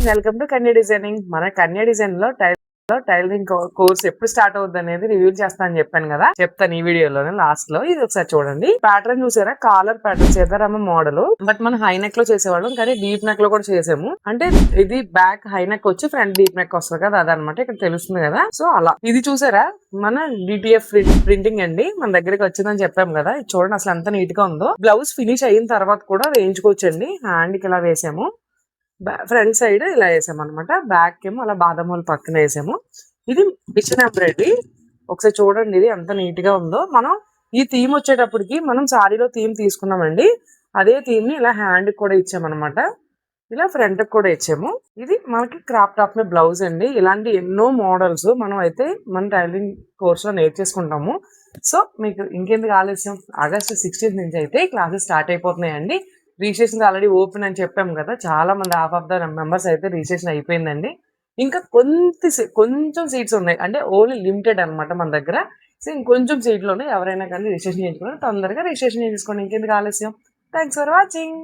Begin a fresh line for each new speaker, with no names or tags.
Welcome to Kanya designing. మన కన్యా design లో tailoring course ఎప్పుడు స్టార్ట్ అవుద్ది అనేది రివ్యూ చేస్తానని చెప్పాను కదా, చెప్తాను ఈ వీడియోలోనే. లాస్ట్ లో ఇది ఒకసారి చూడండి. ప్యాటర్న్ చూసారా, collar pattern Sitarama model. But మనం హై నెక్ లో చేసేవాళ్ళం, కానీ డీప్ నెక్ లో కూడా చేసాము. అంటే ఇది బ్యాక్ హై నెక్ వచ్చి ఫ్రంట్ డీప్ నెక్ వస్తుంది కదా, అదనమాట ఇక్కడ తెలుస్తుంది కదా. సో అలా ఇది చూసారా, మన డిటిఎఫ్ ప్రింటింగ్ అండి మన దగ్గరికి వచ్చిందని చెప్పాము కదా. ఇది చూడండి అసలు ఎంత నీట్ గా ఉందో. బ్లౌజ్ ఫినిష్ అయిన తర్వాత కూడా వేయించుకోవచ్చండి. హ్యాండ్ కి ఇలా వేసాము, ఫ్రంట్ సైడ్ ఇలా వేసాము అనమాట. బ్యాక్ ఏమో అలా బాదం హోల్ పక్కన వేసాము. ఇది మిషన్ ఎంబ్రాయిడరీ. ఒకసారి చూడండి ఇది ఎంత నీట్ గా ఉందో. మనం ఈ థీమ్ వచ్చేటప్పటికి మనం సారీలో థీమ్ తీసుకున్నామండి, అదే థీమ్ ని ఇలా హ్యాండ్ కూడా ఇచ్చామన్నమాట, ఇలా ఫ్రంట్ కూడా ఇచ్చాము. ఇది మనకి క్రాప్ టాప్ మీద బ్లౌజ్ అండి. ఇలాంటి ఎన్నో మోడల్స్ మనం అయితే మన టైలరింగ్ కోర్స్ లో నేర్చేసుకుంటాము. సో మీకు ఇంకెందుకు ఆలస్యం, ఆగస్టు 16th నుంచి అయితే క్లాసెస్ స్టార్ట్ అయిపోతున్నాయండి. రిజిస్ట్రేషన్ ఆల్రెడీ ఓపెన్ అని చెప్పాము కదా, చాలా మంది హాఫ్ ఆఫ్ ద మెంబర్స్ అయితే రిజిస్ట్రేషన్ అయిపోయిందండి. ఇంకా కొంచెం సీట్స్ ఉన్నాయి, అంటే ఓన్లీ లిమిటెడ్ అనమాట మన దగ్గర. సో ఇంకొంచెం సీట్లు ఉన్నాయి. ఎవరైనా కానీ రిజిస్ట్రేషన్ చేయించుకుని తొందరగా రిజిస్ట్రేషన్ చేయించుకోండి. ఇంకెందుకు ఆలస్యం. Thanks for watching.